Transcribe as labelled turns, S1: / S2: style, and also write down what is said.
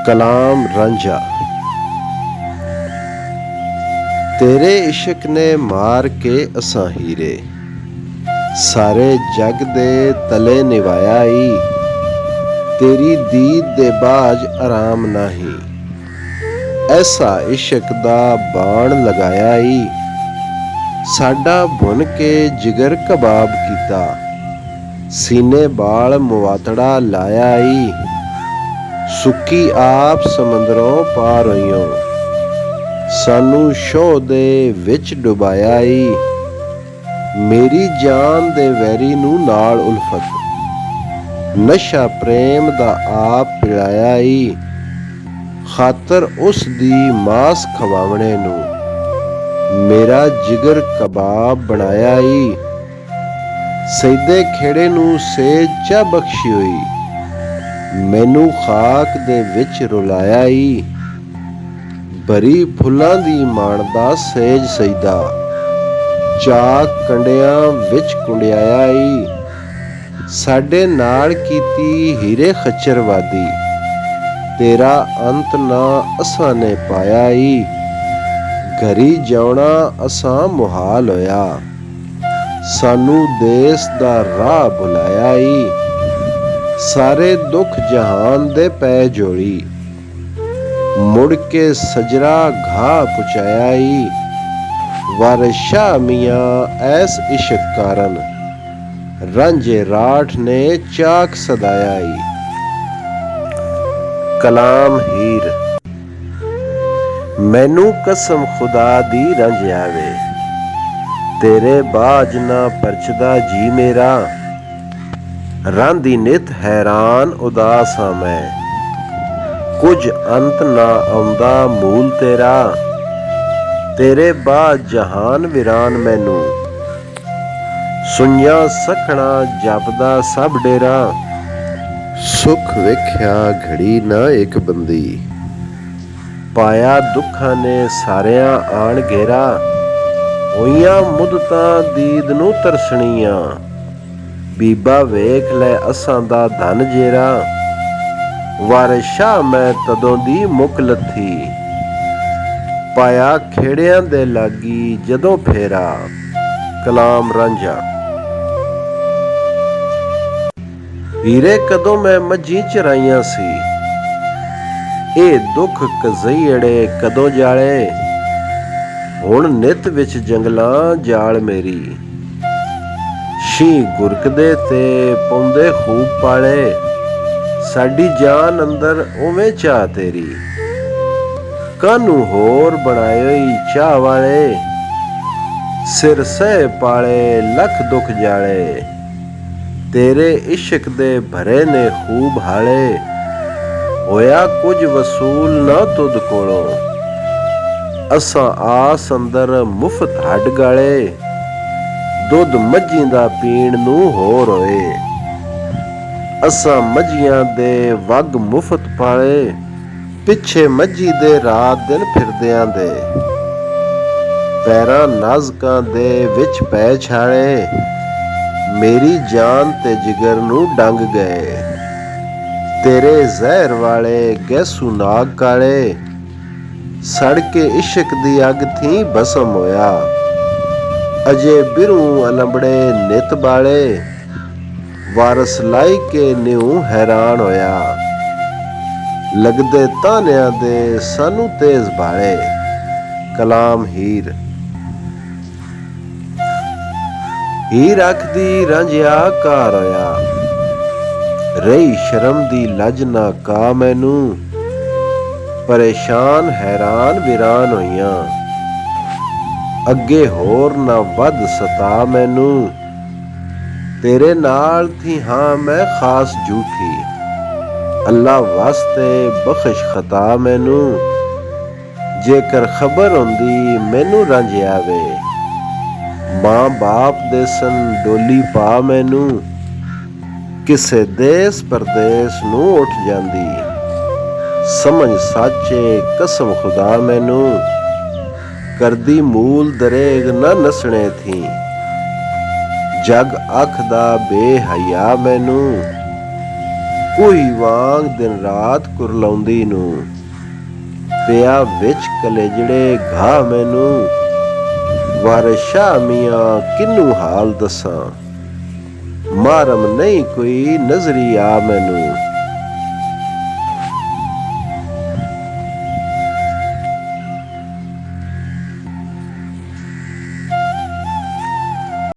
S1: ਕਲਾਮ ਰਾਂਝਾ। ਤੇਰੇ ਇਸ਼ਕ ਨੇ ਮਾਰ ਕੇ ਅਸਾਂ ਹੀਰੇ, ਸਾਰੇ ਜਗ ਦੇ ਤਲੇ ਨਿਵਾਇਆ ਈ। ਤੇਰੀ ਦੀਦ ਦੇ ਬਾਝ ਆਰਾਮ ਨਹੀਂ, ਐਸਾ ਇਸ਼ਕ ਦਾ ਬਾਣ ਲਗਾਇਆ ਈ। ਸਾਡਾ ਭੁਨ ਕੇ ਜਿਗਰ ਕਬਾਬ ਕੀਤਾ, ਸੀਨੇ ਬਾਲ ਮੁਵਾਤੜਾ ਲਾਇਆ ਈ। ਸੁੱਕੀ ਆਪ ਸਮੁੰਦਰੋਂ ਪਾਰ ਹੋਈਓ, ਸਾਨੂੰ ਸ਼ੋਹ ਦੇ ਵਿੱਚ ਡੁਬਾਇਆ ਈ। ਮੇਰੀ ਜਾਨ ਦੇ ਵੈਰੀ ਨੂੰ ਨਾਲ ਉਲਫਤ, ਨਸ਼ਾ ਪ੍ਰੇਮ ਦਾ ਆਪ ਪਿਲਾਇਆ ਈ। ਖਾਤਰ ਉਸ ਦੀ ਮਾਸ ਖਵਾਵਣੇ ਨੂੰ, ਮੇਰਾ ਜਿਗਰ ਕਬਾਬ ਬਣਾਇਆ ਈ। ਸੈਦੇ ਖੇੜੇ ਨੂੰ ਸੇਜ ਚਾ ਬਖਸ਼ੀ ਹੋਈ, ਮੈਨੂੰ ਖਾਕ ਦੇ ਵਿੱਚ ਰੁਲਾਇਆ ਈ। ਬਰੀ ਫੁੱਲਾਂ ਦੀ ਮਾਣਦਾ ਸੇਜ ਸਜਦਾ, ਚਾਕ ਕੰਡਿਆਂ ਵਿੱਚ ਕੁੰਡਿਆਇਆ ਈ। ਸਾਡੇ ਨਾਲ ਕੀਤੀ ਹੀਰੇ ਖੱਚਰਵਾਦੀ, ਤੇਰਾ ਅੰਤ ਨਾ ਅਸਾਂ ਨੇ ਪਾਇਆ ਈ। ਘਰੀ ਜਾਉਣਾ ਅਸਾਂ ਮੁਹਾਲ ਹੋਇਆ, ਸਾਨੂੰ ਦੇਸ ਦਾ ਰਾਹ ਬੁਲਾਇਆ ਈ। ਸਾਰੇ ਦੁੱਖ ਜਹਾਨ ਦੇ ਪੈ ਜੋੜੀ, ਮੁੜ ਕੇ ਸਜਰਾ ਘਾਹ ਪੁਚਾਇਆ ਈ। ਵਾਰਿਸ ਸ਼ਾਹ ਮੀਆਂ ਐਸ ਇਸ਼ਕ ਕਾਰਨ, ਰਾਂਝੇ ਰਾਠ ਨੇ ਚਾਕ ਸਦਾਇਆ ਈ। ਕਲਾਮ ਹੀਰ। ਮੈਨੂੰ ਕਸਮ ਖੁਦਾ ਦੀ ਰਾਂਝਿਆ ਵੇ, ਤੇਰੇ ਬਾਝ ਨਾ ਪਰਚਦਾ ਜੀ ਮੇਰਾ। ਰਾਂਦੀ ਨਿਤ ਹੈਰਾਨ ਉਦਾਸ ਹਾਂ ਮੈਂ, ਕੁਝ ਅੰਤ ਨਾ ਆਉਂਦਾ ਮੂਲ ਤੇਰਾ। ਤੇਰੇ ਬਾਝ ਜਹਾਨ ਵੀਰਾਨ ਮੈਨੂੰ, ਸੁਣਿਆ ਸਖਣਾ ਜਪਦਾ ਸਭ ਡੇਰਾ। ਸੁਖ ਵੇਖਿਆ ਘੜੀ ਨਾ ਇੱਕ ਬੰਦੀ, ਪਾਇਆ ਦੁੱਖਾਂ ਨੇ ਸਾਰਿਆਂ ਆਣ ਘੇਰਾ। ਹੋਈਆਂ ਮੁੱਦਤਾਂ ਦੀਦ ਨੂੰ ਤਰਸਣੀਆਂ, ਬੀਬਾ ਵੇਖ ਲੈ ਅਸਾਂ ਦਾ ਧਨ ਜੇਰਾ। ਵਾਰਿਸ ਸ਼ਾਹ ਮੈਂ ਤਦੋਂ ਦੀ ਮੁੱਕ ਲੱਥੀ, ਪਾਇਆ ਖੇੜਿਆਂ ਦੇ ਲਾਗੀ ਜਦੋਂ ਫੇਰਾ। ਕਲਾਮ ਰਾਂਝਾ। ਹੀਰੇ ਕਦੋਂ ਮੈਂ ਮੱਝੀ ਚਰਾਈਆਂ ਸੀ, ਇਹ ਦੁੱਖ ਕਜ਼ਈੜੇ ਕਦੋਂ ਜਾਲੇ। ਹੁਣ ਨਿਤ ਵਿੱਚ ਜੰਗਲਾਂ ਜਾਲ ਮੇਰੀ, ਸ਼ੀਂ ਗੁਰਕਦੇ ਤੇ ਪਾਉਂਦੇ ਖੂਬ ਪਾਲੇ। ਸਾਡੀ ਜਾਨ ਅੰਦਰ ਉਵੇਂ ਚਾਹ ਤੇਰੀ, ਕਾਨੂੰ ਹੋਰ ਬਣਾਇਓਈ ਚਾਹ ਵਾਲੇ। ਸਿਰ ਸਹਿ ਪਾਲੇ ਲੱਖ ਦੁੱਖ ਜਾਲੇ, ਤੇਰੇ ਇਸ਼ਕ ਦੇ ਭਰੇ ਨੇ ਖੂਬ ਹਾਲੇ। ਹੋਇਆ ਕੁਝ ਵਸੂਲ ਨਾ ਤੁਧ ਕੋਲੋਂ, ਅਸਾਂ ਆਸ ਅੰਦਰ ਮੁਫਤ ਹੱਡ ਗਾਲੇ। ਦੁੱਧ ਮੱਝੀ ਦਾ ਪੀਣ ਨੂੰ ਹੋਰ ਹੋਏ, ਅਸਾਂ ਮੱਝੀਆਂ ਦੇ ਵੱਗ ਮੁਫਤ ਪਾਲੇ। ਪਿੱਛੇ ਮੱਝੀ ਦੇ ਰਾਤ ਦਿਨ ਫਿਰਦਿਆਂ ਦੇ, ਪੈਰਾਂ ਨਾਜ਼ਕਾਂ ਦੇ ਵਿੱਚ ਪੈ ਛਾਲੇ। ਮੇਰੀ ਜਾਨ ਤੇ ਜਿਗਰ ਨੂੰ ਡੰਗ ਗਏ, ਤੇਰੇ ਜ਼ਹਿਰ ਵਾਲੇ ਗੈਸੂ ਨਾਗ ਕਾਲੇ। ਸੜ ਕੇ ਇਸ਼ਕ ਦੀ ਅੱਗ ਥੀ ਭਸਮ ਹੋਇਆ, ਅਜੇ ਬਿਰੂ ਅਲੰਬੜੇ ਨਿਤ ਬਾਲੇ। ਵਾਰਸ ਲਾਈ ਕੇ ਨਿਉ ਹੈਰਾਨ ਹੋਇਆ, ਲੱਗਦੇ ਤਾਨਿਆਂ ਦੇ ਸਾਨੂੰ ਤੇਜ਼ ਭਾਲੇ। ਕਲਾਮ ਹੀਰ। ਹੀਰ ਆਖਦੀ ਰਾਂਝਿਆ ਘਰ ਹੋਇਆ, ਰਹੀ ਸ਼ਰਮ ਦੀ ਲੱਜ ਨਾ ਕਾ ਮੈਨੂੰ। ਪਰੇਸ਼ਾਨ ਹੈਰਾਨ ਵੀਰਾਨ ਹੋਈਆਂ, ਅੱਗੇ ਹੋਰ ਨਾ ਵੱਧ ਸਤਾ ਮੈਨੂੰ। ਤੇਰੇ ਨਾਲ ਥੀ ਹਾਂ ਮੈਂ ਖਾਸ ਝੂਠੀ, ਅੱਲਾ ਵਾਸਤੇ ਬਖਸ਼ ਖਤਾ ਮੈਨੂੰ। ਜੇਕਰ ਖਬਰ ਹੁੰਦੀ ਮੈਨੂੰ ਰਾਂਝਿਆ ਵੇ, ਮਾਂ ਬਾਪ ਦੇ ਸਨ ਡੋਲੀ ਪਾ ਮੈਨੂੰ। ਕਿਸੇ ਦੇਸ ਪਰਦੇਸ ਨੂੰ ਉੱਠ ਜਾਂਦੀ, ਸਮਝ ਸਾਚੇ ਕਸਮ ਖੁਦਾ ਮੈਨੂੰ। ਕਰਦੀ ਮੂਲ ਦਰੇਗ ਨਾ ਨਸਣੇ ਥੀ, ਜਗ ਅੱਖ ਦਾ ਬੇਹਯਾ ਮੈਨੂੰ। ਉਹੀ ਵਾਂਗ ਦਿਨ ਰਾਤ ਕੁਰਲਾਉਂਦੀ ਨੂੰ, ਪਿਆ ਵਿੱਚ ਕਲੇਜੜੇ ਘਾ ਮੈਨੂੰ, ਵਾਰਿਸ਼ਾ ਮੀਆਂ ਕਿਹਨੂੰ ਹਾਲ ਦੱਸਾਂ, ਮਾਰਮ ਨਹੀਂ ਕੋਈ ਨਜ਼ਰੀ ਆ ਮੈਨੂੰ।